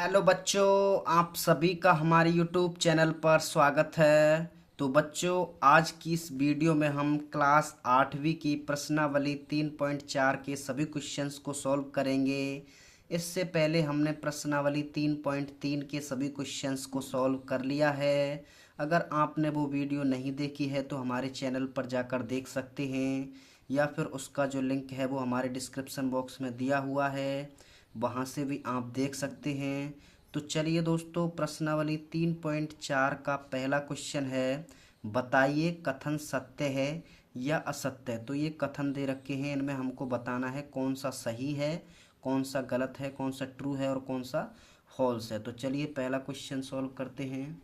Hello बच्चों, आप सभी का हमारे यूट्यूब चैनल पर स्वागत है। तो बच्चों, आज की इस वीडियो में हम क्लास 8वीं की प्रश्नावली 3.4 के सभी क्वेश्चंस को सॉल्व करेंगे। इससे पहले हमने प्रश्नावली 3.3 के सभी क्वेश्चंस को सॉल्व कर लिया है। अगर आपने वो वीडियो नहीं देखी है तो हमारे चैनल पर जाकर देख सकते हैं, या फिर उसका जो लिंक है वो हमारे डिस्क्रिप्शन बॉक्स में दिया हुआ है, वहाँ से भी आप देख सकते हैं। तो चलिए दोस्तों, प्रश्नावली 3.4 का पहला क्वेश्चन है, बताइए कथन सत्य है या असत्य। तो ये कथन दे रखे हैं, इनमें हमको बताना है कौन सा सही है, कौन सा गलत है, कौन सा ट्रू है और कौन सा फॉल्स है। तो चलिए पहला क्वेश्चन सॉल्व करते हैं।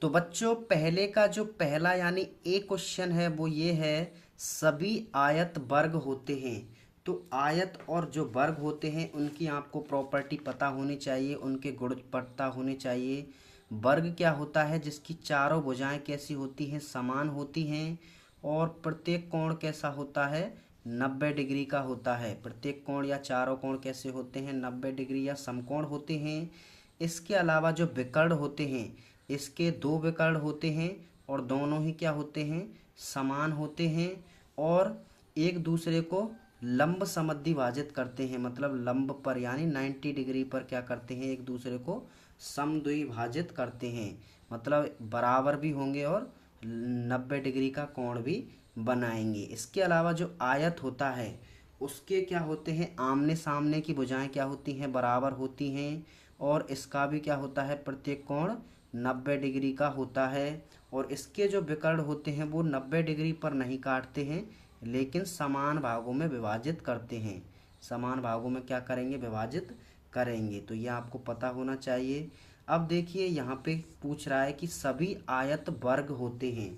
तो बच्चों, पहले का जो पहला यानी ए क्वेश्चन है वो ये है, सभी आयत वर्ग होते हैं। तो आयत और जो वर्ग होते हैं उनकी आपको प्रॉपर्टी पता होनी चाहिए, उनके गुण पता होने चाहिए। वर्ग क्या होता है, जिसकी चारों भुजाएं कैसी होती हैं, समान होती हैं, और प्रत्येक कोण कैसा होता है, 90 डिग्री का होता है। प्रत्येक कोण या चारों कोण कैसे होते हैं, 90 डिग्री या समकोण होते हैं। इसके अलावा जो विकर्ण होते हैं, इसके दो विकर्ण होते हैं और दोनों ही क्या होते हैं, समान होते हैं, और एक दूसरे को लंब समद्विभाजित करते हैं। मतलब लंब पर यानी 90 डिग्री पर क्या करते हैं, एक दूसरे को समद्विभाजित करते हैं। मतलब बराबर भी होंगे और 90 डिग्री का कोण भी बनाएंगे। इसके अलावा जो आयत होता है उसके क्या होते हैं, आमने सामने की भुजाएं क्या होती हैं, बराबर होती हैं, और इसका भी क्या होता है, प्रत्येक कोण 90 डिग्री का होता है। और इसके जो विकर्ण होते हैं वो 90 डिग्री पर नहीं काटते हैं, लेकिन समान भागों में विभाजित करते हैं। समान भागों में क्या करेंगे, विभाजित करेंगे। तो ये आपको पता होना चाहिए। अब देखिए यहाँ पे पूछ रहा है कि सभी आयत वर्ग होते हैं।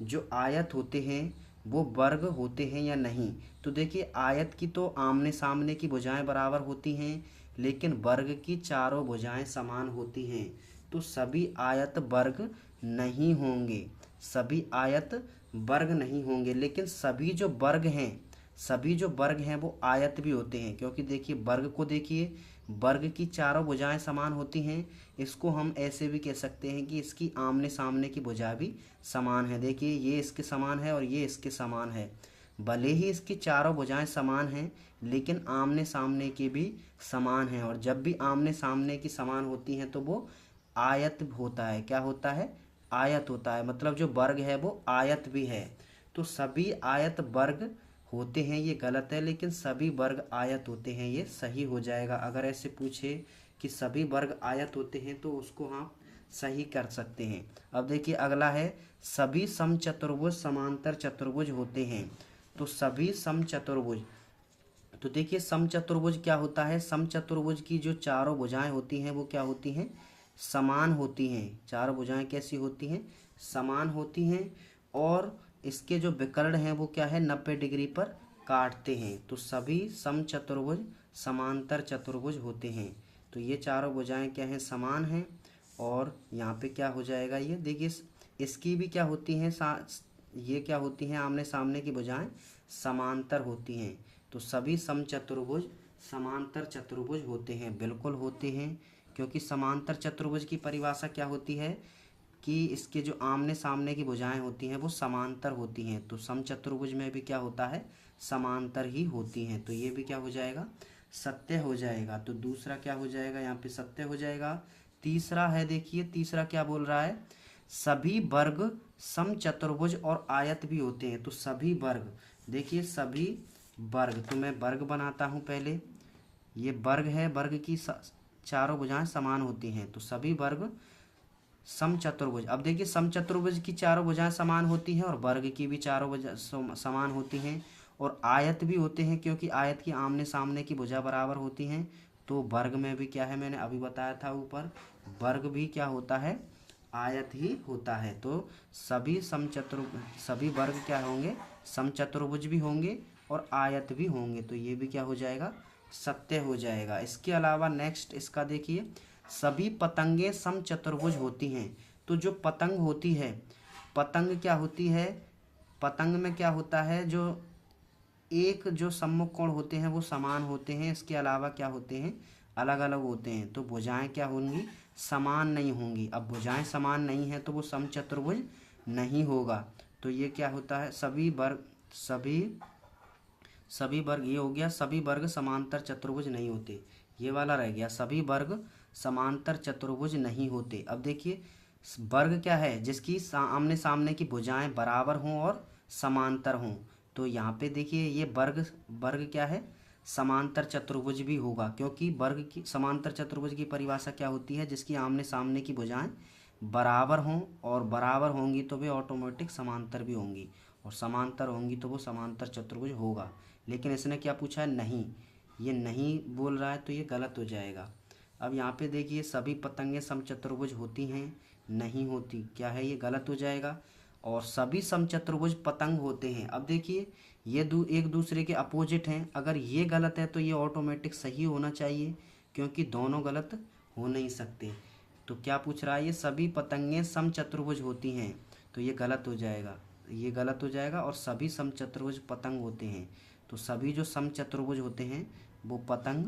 जो आयत होते हैं वो वर्ग होते हैं या नहीं। तो देखिए, आयत की तो आमने सामने की भुजाएं बराबर होती हैं, लेकिन वर्ग की चारों भुजाएं समान होती हैं। तो सभी आयत वर्ग नहीं होंगे, सभी आयत वर्ग नहीं होंगे। लेकिन सभी जो वर्ग हैं, सभी जो वर्ग हैं वो आयत भी होते हैं। क्योंकि देखिए, वर्ग को देखिए, वर्ग की चारों भुजाएं समान होती हैं। इसको हम ऐसे भी कह सकते हैं कि इसकी आमने सामने की भुजा भी समान है। देखिए, ये इसके समान है और ये इसके समान है। भले ही इसकी चारों भुजाएं समान हैं, लेकिन आमने सामने की भी समान है। और जब भी आमने सामने की समान होती हैं तो वो आयत होता है। क्या होता है, आयत होता है। मतलब जो वर्ग है वो आयत भी है। तो सभी आयत वर्ग होते हैं ये गलत है, लेकिन सभी वर्ग आयत होते हैं ये सही हो जाएगा। अगर ऐसे पूछे कि सभी वर्ग आयत होते हैं तो उसको हम सही कर सकते हैं। अब देखिए अगला है, सभी समचतुर्भुज समांतर चतुर्भुज होते हैं। तो सभी समचतुर्भुज, तो देखिए समचतुर्भुज क्या होता है, समचतुर्भुज की जो चारों भुजाएं होती हैं वो क्या होती हैं, समान होती हैं। चारों भुजाएं कैसी होती हैं, समान होती हैं। और इसके जो विकर्ण हैं वो क्या है, 90 डिग्री पर काटते हैं। तो सभी समचतुर्भुज समांतर चतुर्भुज होते हैं। तो ये चारों भुजाएं क्या हैं, समान हैं। और यहाँ पे क्या हो जाएगा, ये देखिए इसकी भी क्या होती हैं, ये क्या होती हैं, आमने सामने की भुजाएं समांतर होती हैं। तो सभी समचतुर्भुज समांतर चतुर्भुज होते हैं, बिल्कुल होते हैं। क्योंकि समांतर चतुर्भुज की परिभाषा क्या होती है कि इसके जो आमने सामने की भुजाएं होती हैं वो समांतर होती हैं। तो समचतुर्भुज में भी क्या होता है, समांतर ही होती हैं। तो ये भी क्या हो जाएगा, सत्य हो जाएगा। तो दूसरा क्या हो जाएगा, यहाँ पे सत्य हो जाएगा। तीसरा है, देखिए तीसरा क्या बोल रहा है, सभी वर्ग समचतुर्भुज और आयत भी होते हैं। तो सभी वर्ग, देखिए सभी वर्ग, तो मैं वर्ग बनाता हूँ पहले। ये वर्ग है, वर्ग की चारों भुजाएं समान होती हैं। तो सभी वर्ग समचतुर्भुज, अब देखिए समचतुर्भुज की चारों भुजाएं समान होती हैं और वर्ग की भी चारों भुजा समान होती हैं। और आयत भी होते हैं, क्योंकि आयत की आमने सामने की भुजा बराबर होती हैं। तो वर्ग में भी क्या है, मैंने अभी बताया था ऊपर, वर्ग भी क्या होता है, आयत ही होता है। तो सभी सभी वर्ग क्या होंगे, समचतुर्भुज भी होंगे और आयत भी होंगे। तो ये भी क्या हो जाएगा, सत्य हो जाएगा। इसके अलावा नेक्स्ट इसका देखिए, सभी पतंगें समचतुर्भुज होती हैं। तो जो पतंग होती है, पतंग क्या होती है, पतंग में क्या होता है, जो सम्मुख कोण होते हैं वो समान होते हैं। इसके अलावा क्या होते हैं, अलग अलग होते हैं तो भुजाएं क्या होंगी, समान नहीं होंगी। अब भुजाएं समान नहीं है तो वो समचतुर्भुज नहीं होगा। तो ये क्या होता है, सभी वर्ग ये हो गया, सभी वर्ग समांतर चतुर्भुज नहीं होते। ये वाला रह गया, सभी वर्ग समांतर चतुर्भुज नहीं होते। अब देखिए वर्ग क्या है, जिसकी आमने सामने की भुजाएं बराबर हों और समांतर हों। तो यहाँ पे देखिए ये वर्ग क्या है, समांतर चतुर्भुज भी होगा, क्योंकि वर्ग की समांतर चतुर्भुज की परिभाषा क्या होती है, जिसकी आमने सामने की भुजाएं बराबर हों, और बराबर होंगी तो वे ऑटोमेटिक समांतर भी होंगी, और समांतर होंगी तो वो समांतर चतुर्भुज होगा। लेकिन इसने क्या पूछा है, नहीं, ये नहीं बोल रहा है तो ये गलत हो जाएगा। अब यहाँ पे देखिए सभी पतंगें समचतुर्भुज होती हैं, नहीं होती, क्या है ये गलत हो जाएगा। और सभी समचतुर्भुज पतंग होते हैं। अब देखिए ये एक दूसरे के अपोजिट हैं, अगर ये गलत है तो ये ऑटोमेटिक सही होना चाहिए, क्योंकि दोनों गलत हो नहीं सकते। तो क्या पूछ रहा है, ये सभी पतंगें समचतुर्भुज होती हैं, तो ये गलत हो जाएगा, ये गलत हो जाएगा। और सभी समचतुर्भुज पतंग होते हैं, तो सभी जो समचतुर्भुज होते हैं वो पतंग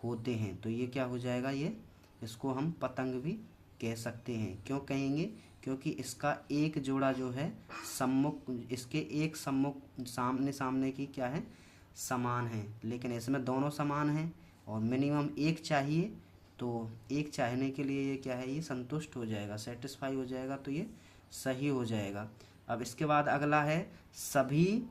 होते हैं, तो ये क्या हो जाएगा, ये इसको हम पतंग भी कह सकते हैं। क्यों कहेंगे, क्योंकि इसका एक जोड़ा जो है सम्मुख, इसके एक सम्मुख सामने सामने की क्या है, समान है, लेकिन इसमें दोनों समान हैं और मिनिमम एक चाहिए। तो एक चाहने के लिए ये क्या है, ये संतुष्ट हो जाएगा, सेटिस्फाई हो जाएगा, तो ये सही हो जाएगा। अब इसके बाद अगला है, सभी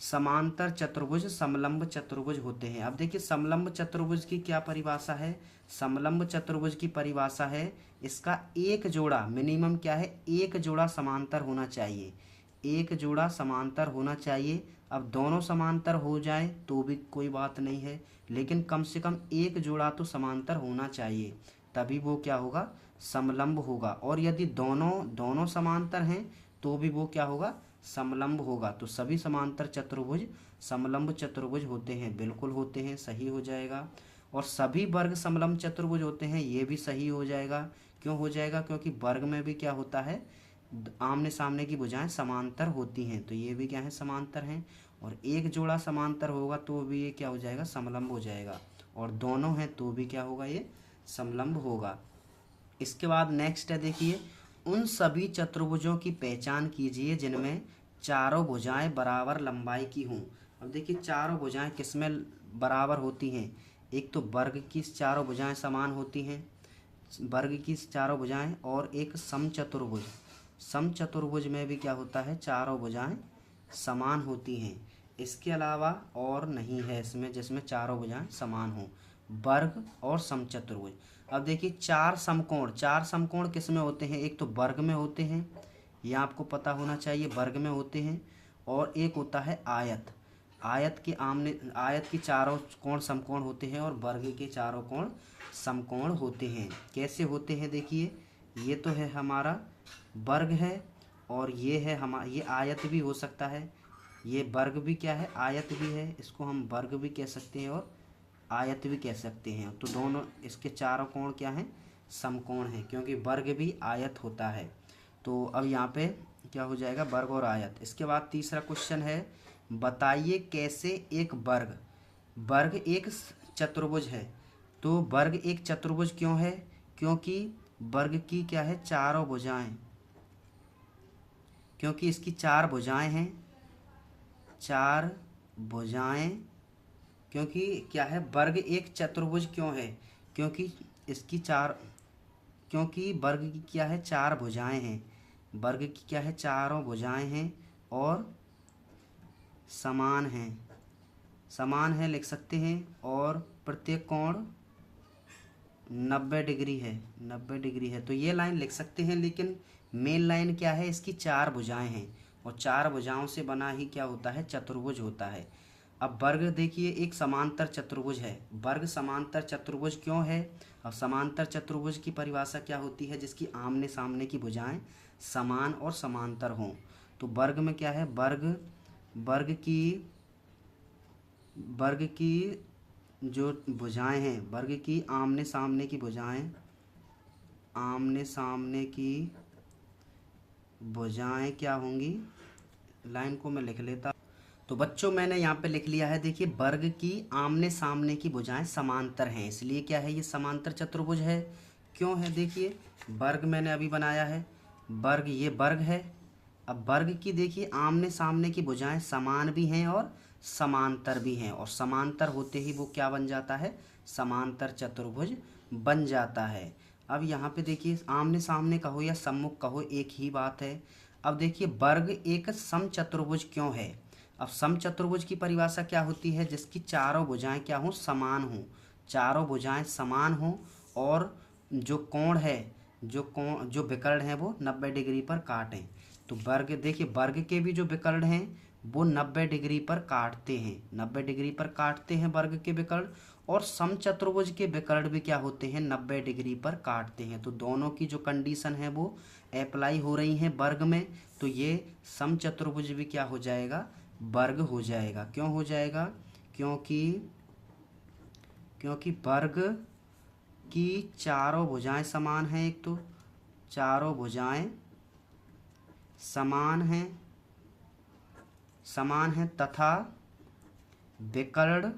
समांतर चतुर्भुज समलंब चतुर्भुज होते हैं। अब देखिए समलंब चतुर्भुज की क्या परिभाषा है, समलंब चतुर्भुज की परिभाषा है, इसका एक जोड़ा मिनिमम क्या है, एक जोड़ा समांतर होना चाहिए, एक जोड़ा समांतर होना चाहिए। अब दोनों समांतर हो जाए तो भी कोई बात नहीं है, लेकिन कम से कम एक जोड़ा तो समांतर होना चाहिए, तभी वो क्या होगा, समलंब होगा। और यदि दोनों समांतर हैं तो भी वो क्या होगा, समलंब होगा। तो सभी समांतर चतुर्भुज समलंब चतुर्भुज होते हैं, बिल्कुल होते हैं, सही हो जाएगा। और सभी वर्ग समलंब चतुर्भुज होते हैं, ये भी सही हो जाएगा। क्यों हो जाएगा, क्योंकि वर्ग में भी क्या होता है, आमने सामने की भुजाएं समांतर होती हैं, तो ये भी क्या है, समांतर हैं। और एक जोड़ा समांतर होगा तो भी ये क्या हो जाएगा, समलंब हो जाएगा। और दोनों हैं तो भी क्या होगा, ये समलंब होगा। इसके बाद नेक्स्ट है, देखिए उन सभी चतुर्भुजों की पहचान कीजिए जिनमें चारों भुजाएं बराबर लंबाई की हों। अब देखिए चारों भुजाएं किसमें बराबर होती हैं, एक तो वर्ग की चारों भुजाएं समान होती हैं, वर्ग की चारों भुजाएं, और एक समचतुर्भुज, समचतुर्भुज में भी क्या होता है, चारों भुजाएं समान होती हैं। इसके अलावा और नहीं है इसमें जिसमें चारों भुजाएं समान हों, वर्ग और समचतुर्भुज। अब देखिए चार समकोण किस में होते हैं, एक तो वर्ग में होते हैं, ये आपको पता होना चाहिए, वर्ग में होते हैं। और एक होता है आयत, आयत की चारों कोण समकोण होते हैं, और वर्ग के चारों कोण समकोण होते हैं। कैसे होते हैं, देखिए ये तो है हमारा वर्ग है, और ये है ये आयत भी हो सकता है, ये वर्ग भी क्या है, आयत भी है, इसको हम वर्ग भी कह सकते हैं और आयत भी कह सकते हैं। तो दोनों इसके चारों कोण क्या हैं, समकोण हैं, क्योंकि वर्ग भी आयत होता है। तो अब यहाँ पे क्या हो जाएगा, वर्ग और आयत। इसके बाद तीसरा क्वेश्चन है, बताइए कैसे एक वर्ग एक चतुर्भुज है। तो वर्ग एक चतुर्भुज क्यों है, क्योंकि वर्ग की क्या है, चारों भुजाएं, क्योंकि इसकी चार भुजाएं हैं, चार भुजाएं, क्योंकि क्या है, वर्ग एक चतुर्भुज क्यों है, क्योंकि इसकी क्योंकि वर्ग की क्या है, चार भुजाएं हैं, वर्ग की क्या है, चारों भुजाएं हैं और समान है लिख सकते हैं, और प्रत्येक कोण 90 डिग्री है, 90 डिग्री है, तो ये लाइन लिख सकते हैं। लेकिन मेन लाइन क्या है, इसकी चार भुजाएं हैं, और चार भुजाओं से बना ही क्या होता है, चतुर्भुज होता है। अब वर्ग देखिए एक समांतर चतुर्भुज है, वर्ग समांतर चतुर्भुज क्यों है। अब समांतर चतुर्भुज की परिभाषा क्या होती है, जिसकी आमने सामने की भुजाएं समान और समांतर हों। तो वर्ग में क्या है, वर्ग की जो भुजाएं हैं, वर्ग की आमने सामने की भुजाएं क्या होंगी, लाइन को मैं लिख लेता। तो बच्चों मैंने यहाँ पे लिख लिया है, देखिए वर्ग की आमने सामने की भुजाएं समांतर हैं, इसलिए क्या है ये समांतर चतुर्भुज है। क्यों है, देखिए वर्ग मैंने अभी बनाया है, वर्ग ये वर्ग है। अब वर्ग की देखिए आमने सामने की भुजाएं समान भी हैं और समांतर भी हैं, और समांतर होते ही वो क्या बन जाता है, समांतर चतुर्भुज बन जाता है। अब यहाँ पे देखिए आमने सामने कहो या सम्मुख कहो एक ही बात है। अब देखिए वर्ग एक समचतुर्भुज क्यों है। अब समचतुर्भुज की परिभाषा क्या होती है, जिसकी चारों भुजाएं क्या हों, समान हों, चारों भुजाएं समान हों और जो कोण है, जो विकर्ण है वो 90 डिग्री पर काटें। तो वर्ग देखिए वर्ग के भी जो विकर्ण हैं वो 90 डिग्री पर काटते हैं, 90 डिग्री पर काटते हैं वर्ग के विकर्ण, और समचतुर्भुज के विकर्ण भी क्या होते हैं, 90 डिग्री पर काटते हैं। तो दोनों की जो कंडीशन है वो अप्लाई हो रही हैं वर्ग में, तो ये समचतुर्भुज भी क्या हो जाएगा, वर्ग हो जाएगा। क्यों हो जाएगा, क्योंकि वर्ग की चारों भुजाएं समान हैं, एक तो चारों भुजाएं समान हैं तथा विकर्ण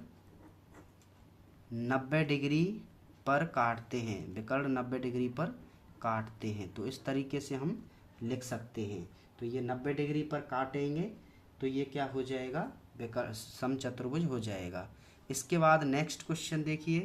90 डिग्री पर काटते हैं, विकर्ण 90 डिग्री पर काटते हैं। तो इस तरीके से हम लिख सकते हैं। तो ये 90 डिग्री पर काटेंगे तो ये क्या हो जाएगा, विकर्ण समचतुर्भुज हो जाएगा। इसके बाद नेक्स्ट क्वेश्चन देखिए।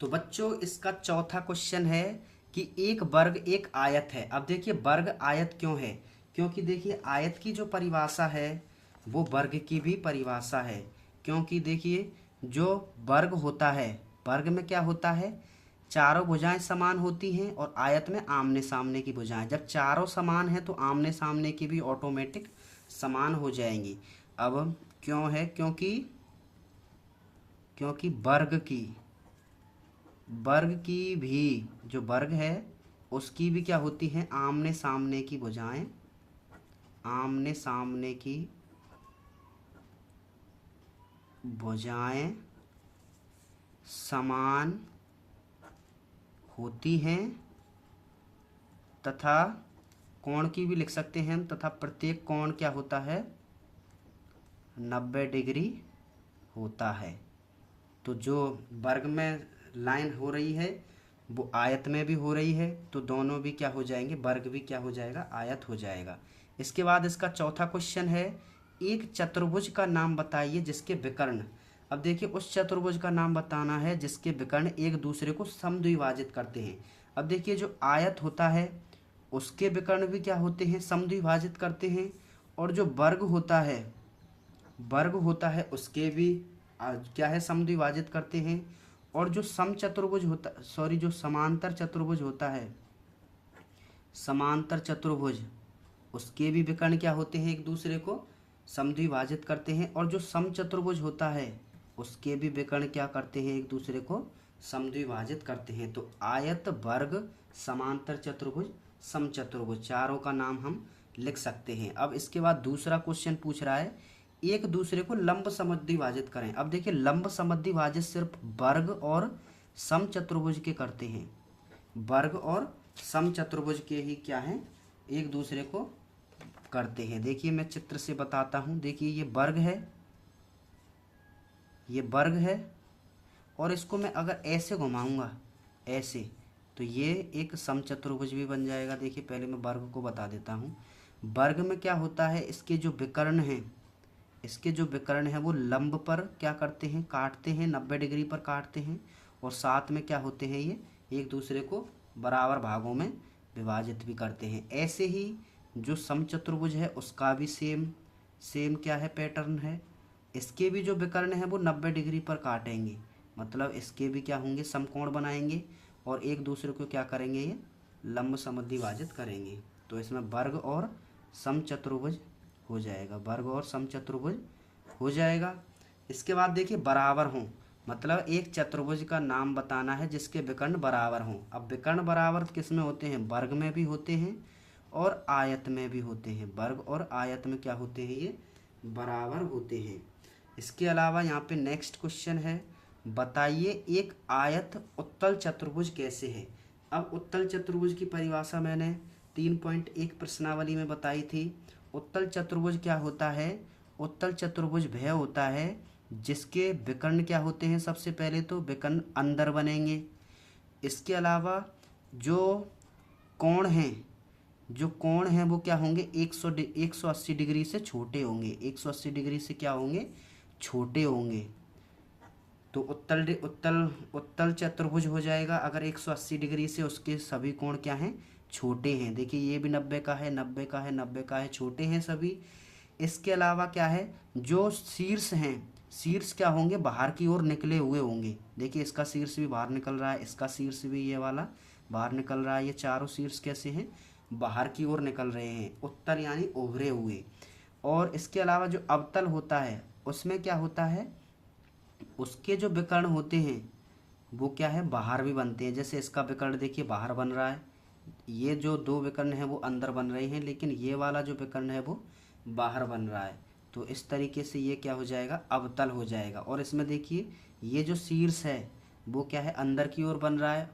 तो बच्चों इसका चौथा क्वेश्चन है कि एक वर्ग एक आयत है। अब देखिए वर्ग आयत क्यों है, क्योंकि देखिए आयत की जो परिभाषा है वो वर्ग की भी परिभाषा है। क्योंकि देखिए जो वर्ग होता है, वर्ग में क्या होता है, चारों भुजाएं समान होती हैं और आयत में आमने सामने की भुजाएं, जब चारों समान हैं तो आमने सामने की भी ऑटोमेटिक समान हो जाएंगी। अब क्यों है, क्योंकि वर्ग की भी जो वर्ग है उसकी भी क्या होती है, आमने सामने की भुजाएं, आमने सामने की भुजाएं समान होती हैं तथा कोण की भी लिख सकते हैं हम, तथा प्रत्येक कोण क्या होता है, 90 डिग्री होता है। तो जो वर्ग में लाइन हो रही है वो आयत में भी हो रही है, तो दोनों भी क्या हो जाएंगे, वर्ग भी क्या हो जाएगा, आयत हो जाएगा। इसके बाद इसका चौथा क्वेश्चन है, एक चतुर्भुज का नाम बताइए जिसके विकर्ण। अब देखिए उस चतुर्भुज का नाम बताना है जिसके विकर्ण एक दूसरे को समद्विभाजित करते हैं। अब देखिए जो आयत होता है उसके विकर्ण भी क्या होते हैं, समद्विभाजित करते हैं, और जो वर्ग होता है उसके भी क्या है, समद्विभाजित करते हैं। और जो समचतुर्भुज होता जो समांतर चतुर्भुज होता है, समांतर चतुर्भुज, उसके भी विकर्ण क्या होते हैं, एक दूसरे को समद्विभाजित करते हैं। और जो समचतुर्भुज होता है उसके भी विकर्ण क्या करते हैं, एक दूसरे को समद्विभाजित करते हैं। तो आयत, वर्ग, समांतर चतुर्भुज, समचतुर्भुज, चारों का नाम हम लिख सकते हैं। अब इसके बाद दूसरा क्वेश्चन पूछ रहा है, एक दूसरे को लंब समद्विभाजित करें। अब देखिए लंब समद्विभाजित सिर्फ वर्ग और समचतुर्भुज के करते हैं, वर्ग और समचतुर्भुज के ही क्या हैं, एक दूसरे को करते हैं। देखिए मैं चित्र से बताता हूँ, देखिए ये वर्ग है, और इसको मैं अगर ऐसे घुमाऊंगा ऐसे, तो ये एक समचतुर्भुज भी बन जाएगा। देखिए पहले मैं वर्ग को बता देता हूँ। वर्ग में क्या होता है, इसके जो विकर्ण हैं वो लंब पर क्या करते हैं, काटते हैं, 90 डिग्री पर काटते हैं, और साथ में क्या होते हैं, ये एक दूसरे को बराबर भागों में विभाजित भी करते हैं। ऐसे ही जो समचतुर्भुज है उसका भी सेम क्या है, पैटर्न है। इसके भी जो विकर्ण है वो 90 डिग्री पर काटेंगे, मतलब इसके भी क्या होंगे, समकोण बनाएंगे, और एक दूसरे को क्या करेंगे, ये लंब समद्विभाजित करेंगे। तो इसमें वर्ग और समचतुर्भुज हो जाएगा, वर्ग और समचतुर्भुज हो जाएगा। इसके बाद देखिए बराबर हों, मतलब एक चतुर्भुज का नाम बताना है जिसके विकर्ण बराबर हों। अब विकर्ण बराबर किस में होते हैं, वर्ग में भी होते हैं और आयत में भी होते हैं। वर्ग और आयत में क्या होते हैं, ये बराबर होते हैं। इसके अलावा यहाँ पे नेक्स्ट क्वेश्चन है, बताइए एक आयत उत्तल चतुर्भुज कैसे है। अब उत्तल चतुर्भुज की परिभाषा मैंने 3.1 प्रश्नावली में बताई थी। उत्तल चतुर्भुज क्या होता है, उत्तल चतुर्भुज वह होता है जिसके विकर्ण क्या होते हैं, सबसे पहले तो विकर्ण अंदर बनेंगे। इसके अलावा जो कोण हैं, जो कोण हैं वो क्या होंगे, 180 डिग्री से छोटे होंगे, 180 डिग्री से क्या होंगे, छोटे होंगे। तो उत्तल चतुर्भुज हो जाएगा अगर 180 डिग्री से उसके सभी कोण क्या हैं, छोटे हैं। देखिए ये भी 90 का है, 90 का है, 90 का है, छोटे हैं सभी। इसके अलावा क्या है, जो शीर्ष हैं, शीर्ष क्या होंगे, बाहर की ओर निकले हुए होंगे। देखिए इसका शीर्ष भी बाहर निकल रहा है, इसका शीर्ष भी ये वाला बाहर निकल रहा है। ये चारों शीर्ष कैसे हैं, बाहर की ओर निकल रहे हैं, उत्तल यानी उभरे हुए। और इसके अलावा जो अवतल होता है उसमें क्या होता है, उसके जो विकर्ण होते हैं वो क्या है, बाहर भी बनते हैं। जैसे इसका विकर्ण देखिए बाहर बन रहा है, ये जो दो विकर्ण हैं वो अंदर बन रहे हैं, लेकिन ये वाला जो विकर्ण है वो बाहर बन रहा है। तो इस तरीके से ये क्या हो जाएगा, अवतल हो जाएगा। और इसमें देखिए ये जो शीर्ष है वो क्या है, अंदर की ओर बन रहा है।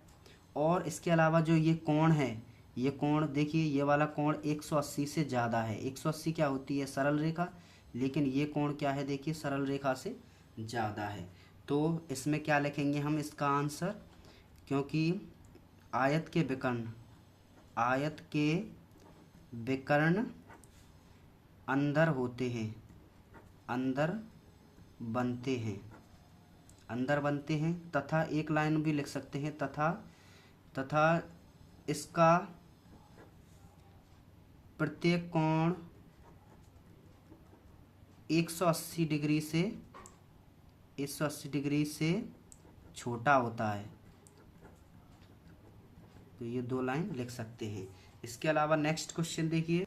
और इसके अलावा जो ये कोण है, ये कोण देखिए, ये वाला कोण 180 से ज़्यादा है। 180 क्या होती है, सरल रेखा, लेकिन ये कोण क्या है, देखिए सरल रेखा से ज़्यादा है। तो इसमें क्या लिखेंगे हम इसका आंसर, क्योंकि आयत के विकर्ण अंदर होते हैं, अंदर बनते हैं तथा एक लाइन भी लिख सकते हैं, तथा इसका प्रत्येक कोण 180 डिग्री से छोटा होता है। तो ये दो लाइन लिख सकते हैं। इसके अलावा नेक्स्ट क्वेश्चन देखिए।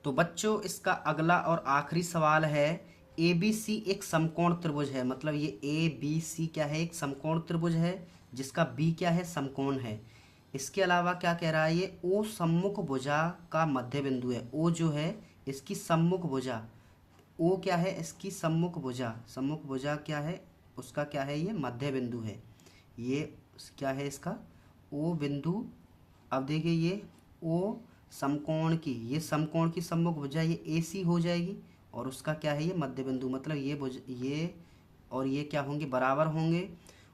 तो बच्चों इसका अगला और आखिरी सवाल है, ABC एक समकोण त्रिभुज है। मतलब ये ABC क्या है, एक समकोण त्रिभुज है जिसका B क्या है, समकोण है। इसके अलावा क्या कह रहा है, ये O सम्मुख भुजा का मध्य बिंदु है। O जो है इसकी सम्मुख भुजा, O क्या है, इसकी सम्मुख भुजा क्या है, उसका क्या है, ये मध्य बिंदु है। ये क्या है इसका O बिंदु। अब देखिए ये O समकोण की, ये समकोण की सम्मुख भुजा ये AC हो जाएगी, और उसका क्या है, ये मध्य बिंदु। मतलब ये और ये क्या होंगे, बराबर होंगे।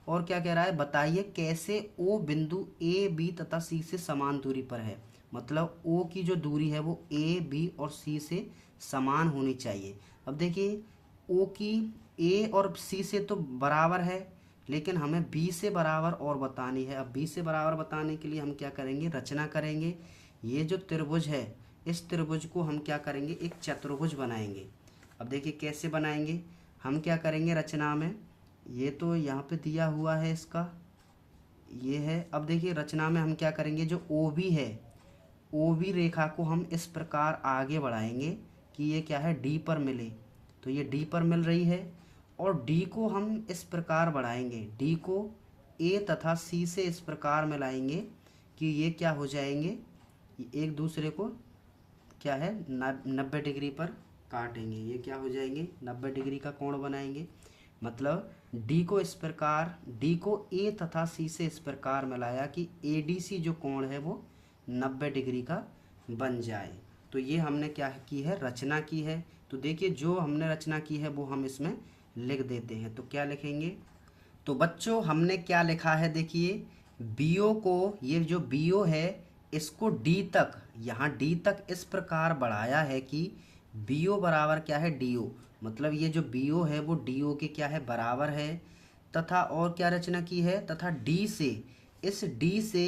और क्या कह रहा है, बताइए कैसे O बिंदु A B तथा C से समान दूरी पर है। मतलब O की जो दूरी है वो A B और C से समान होनी चाहिए। अब देखिए O की A और C से तो बराबर है, लेकिन हमें B से बराबर और बतानी है। अब B से बराबर बताने के लिए हम क्या करेंगे, रचना करेंगे। ये जो त्रिभुज है, इस त्रिभुज को हम क्या करेंगे, एक चतुर्भुज बनाएंगे। अब देखिए कैसे बनाएंगे, हम क्या करेंगे रचना में, ये तो यहाँ पे दिया हुआ है इसका, ये है। अब देखिए रचना में हम क्या करेंगे, जो OB है, OB रेखा को हम इस प्रकार आगे बढ़ाएंगे कि ये क्या है, D पर मिले। तो ये D पर मिल रही है, और D को हम इस प्रकार बढ़ाएंगे, D को A तथा C से इस प्रकार मिलाएंगे कि ये क्या हो जाएंगे, एक दूसरे को क्या है 90 डिग्री पर काटेंगे। ये क्या हो जाएंगे, 90 डिग्री का कोण बनाएंगे। मतलब D को इस प्रकार, D को A तथा C से इस प्रकार मिलाया कि ADC जो कोण है वो 90 डिग्री का बन जाए। तो ये हमने क्या की है, रचना की है। तो देखिए जो हमने रचना की है वो हम इसमें लिख देते हैं। तो क्या लिखेंगे, तो बच्चों हमने क्या लिखा है, देखिए BO को, ये जो BO है इसको D तक, यहाँ D तक इस प्रकार बढ़ाया है कि BO बराबर क्या है, DO। मतलब ये जो BO है वो DO के क्या है, बराबर है। तथा और क्या रचना की है, तथा इस D से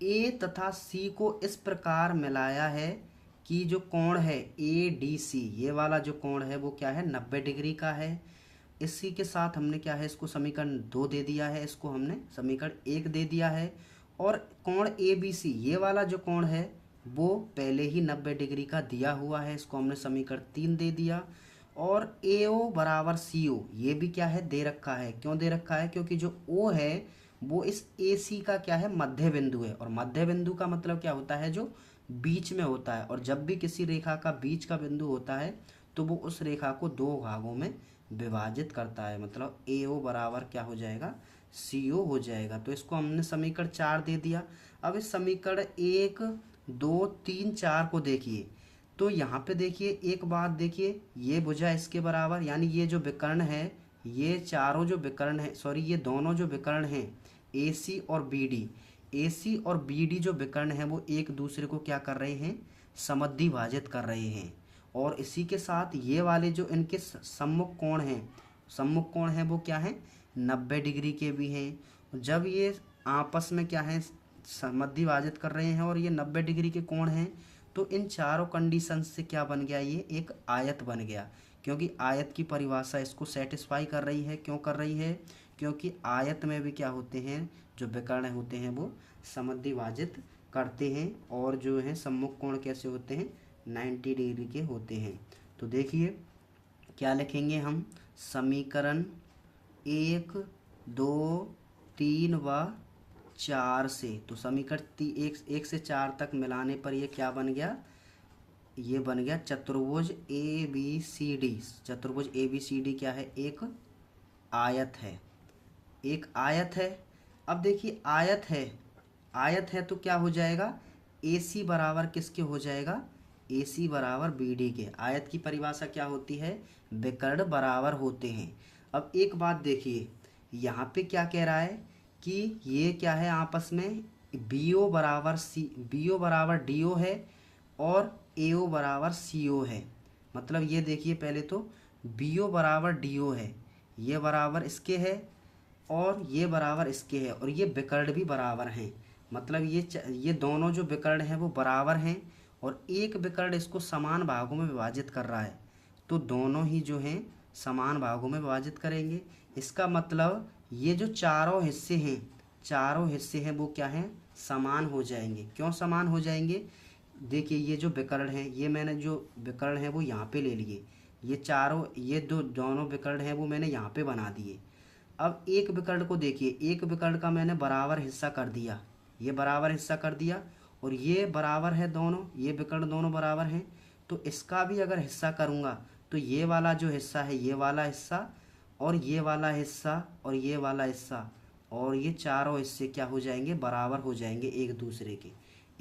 A तथा C को इस प्रकार मिलाया है कि जो कोण है ADC, ये वाला जो कोण है वो क्या है, 90 डिग्री का है। इसी के साथ हमने क्या है, इसको समीकरण 2 दे दिया है, इसको हमने समीकरण 1 दे दिया है। और कोण ABC, ये वाला जो कोण है वो पहले ही 90 डिग्री का दिया हुआ है, इसको हमने समीकरण 3 दे दिया। और AO बराबर CO, ये भी क्या है, दे रखा है। क्यों दे रखा है, क्योंकि जो O है वो इस AC का क्या है, मध्य बिंदु है। और मध्य बिंदु का मतलब क्या होता है, जो बीच में होता है। और जब भी किसी रेखा का बीच का बिंदु होता है तो वो उस रेखा को दो भागों में विभाजित करता है। मतलब AO बराबर क्या हो जाएगा, CO हो जाएगा। तो इसको हमने समीकरण 4 दे दिया। अब इस समीकरण 1 2 3 4 को देखिए, तो यहाँ पे देखिए एक बात देखिए, ये भुजा इसके बराबर, यानी ये जो विकर्ण है, ये चारों जो विकर्ण है, सॉरी ये दोनों जो विकर्ण हैं AC और BD, AC और BD जो विकर्ण है वो एक दूसरे को क्या कर रहे हैं, समद्विभाजित कर रहे हैं। और इसी के साथ ये वाले जो इनके सम्मुख कोण हैं, सम्मुख कोण हैं वो क्या है, 90 डिग्री के भी हैं। जब ये आपस में क्या है, समद्विभाजित कर रहे हैं और ये 90 डिग्री के कोण हैं, तो इन चारों कंडीशन से क्या बन गया, ये एक आयत बन गया। क्योंकि आयत की परिभाषा इसको सेटिस्फाई कर रही है। क्यों कर रही है, क्योंकि आयत में भी क्या होते हैं, जो विकर्ण होते हैं वो समद्विभाजित करते हैं, और जो है सम्मुख कोण कैसे होते हैं, 90 डिग्री के होते हैं। तो देखिए क्या लिखेंगे हम, समीकरण 1, 2, 3 व 4 से, तो समीकरण 1 से 4 तक मिलाने पर ये क्या बन गया, ये बन गया चतुर्भुज ABCD। चतुर्भुज ABCD क्या है, एक आयत है, एक आयत है। अब देखिए आयत है, आयत है तो क्या हो जाएगा, AC बराबर किसके हो जाएगा, AC बराबर BD के। आयत की परिभाषा क्या होती है, विकर्ण बराबर होते हैं। अब एक बात देखिए, यहाँ पे क्या कह रहा है कि ये क्या है, आपस में BO बराबर BO बराबर DO है और AO बराबर CO है। मतलब ये देखिए पहले तो BO बराबर DO है, ये बराबर इसके है और ये बराबर इसके है, और ये विकर्ण भी बराबर हैं। मतलब ये दोनों जो विकर्ण हैं वो बराबर हैं, और एक विकर्ण इसको समान भागों में विभाजित कर रहा है, तो दोनों ही जो हैं समान भागों में विभाजित करेंगे। इसका मतलब ये जो चारों हिस्से हैं, चारों हिस्से हैं वो क्या हैं, समान हो जाएंगे। क्यों समान हो जाएंगे, देखिए ये जो विकर्ण हैं, ये मैंने जो विकर्ण है वो यहाँ पे ले लिए, ये चारों, ये दोनों विकर्ण हैं वो मैंने यहाँ पे बना दिए। अब एक विकर्ण को देखिए, एक विकर्ण का मैंने बराबर हिस्सा कर दिया, ये बराबर हिस्सा कर दिया, और ये बराबर है दोनों, ये विकर्ण दोनों बराबर हैं, तो इसका भी अगर हिस्सा करूँगा तो ये वाला जो हिस्सा है, ये वाला हिस्सा और ये वाला हिस्सा और ये वाला हिस्सा, और ये चारों हिस्से क्या हो जाएंगे, बराबर हो जाएंगे एक दूसरे के,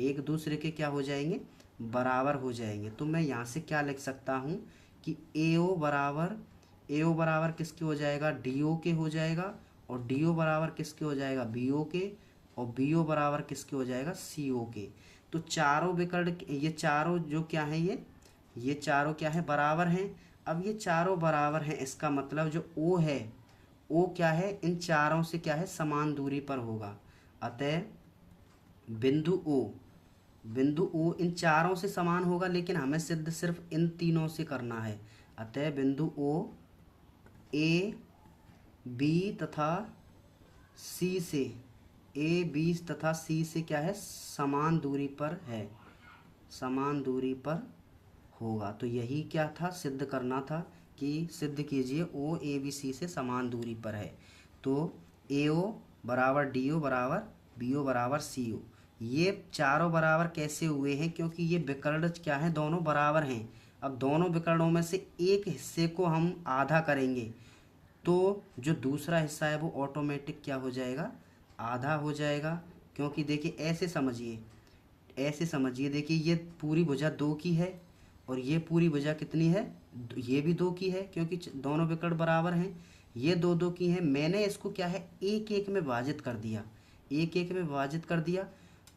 एक दूसरे के क्या हो जाएंगे, बराबर हो जाएंगे। तो मैं यहाँ से क्या लिख सकता हूँ कि AO बराबर किसके हो जाएगा, DO के हो जाएगा, और DO बराबर किसके हो जाएगा, BO के, और BO बराबर किसके हो जाएगा, CO के। तो चारों विकर्ण, ये चारों जो क्या है, ये चारों क्या है, बराबर हैं। अब ये चारों बराबर हैं, इसका मतलब जो O है, O क्या है, इन चारों से क्या है, समान दूरी पर होगा। अतः बिंदु O इन चारों से समान होगा, लेकिन हमें सिद्ध सिर्फ इन तीनों से करना है। अतः बिंदु O A, B तथा C से, A, B तथा C से क्या है, समान दूरी पर है, समान दूरी पर होगा। तो यही क्या था, सिद्ध करना था कि सिद्ध कीजिए O ABC से समान दूरी पर है। तो AO बराबर DO बराबर BO बराबर CO, ये चारों बराबर कैसे हुए हैं, क्योंकि ये विकर्ण क्या है, दोनों बराबर हैं। अब दोनों विकर्णों में से एक हिस्से को हम आधा करेंगे, तो जो दूसरा हिस्सा है वो ऑटोमेटिक क्या हो जाएगा, आधा हो जाएगा। क्योंकि देखिए ऐसे समझिए, ऐसे समझिए, देखिए ये पूरी भुजा 2 की है और ये पूरी भुजा कितनी है, ये भी 2 की है, क्योंकि दोनों विकर्ण बराबर हैं। ये 2 की हैं, मैंने इसको क्या है, एक एक में विभाजित कर दिया, एक एक में विभाजित कर दिया,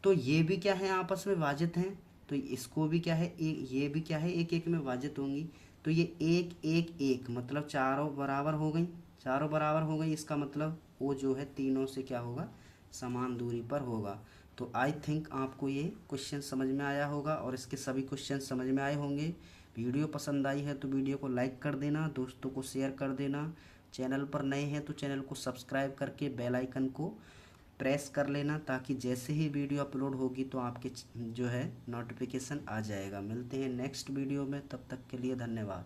तो ये भी क्या है, आपस में विभाजित हैं, तो इसको भी क्या है, ये भी क्या है, एक एक में विभाजित होंगी। तो ये एक एक एक, मतलब चारों बराबर हो गई, चारों बराबर हो गई। इसका मतलब वो जो है तीनों से क्या होगा, समान दूरी पर होगा। तो आई थिंक आपको ये क्वेश्चन समझ में आया होगा, और इसके सभी क्वेश्चन समझ में आए होंगे। वीडियो पसंद आई है तो वीडियो को लाइक कर देना, दोस्तों को शेयर कर देना। चैनल पर नए हैं तो चैनल को सब्सक्राइब करके बेल आइकन को प्रेस कर लेना, ताकि जैसे ही वीडियो अपलोड होगी तो आपके जो है नोटिफिकेशन आ जाएगा। मिलते हैं नेक्स्ट वीडियो में, तब तक के लिए धन्यवाद।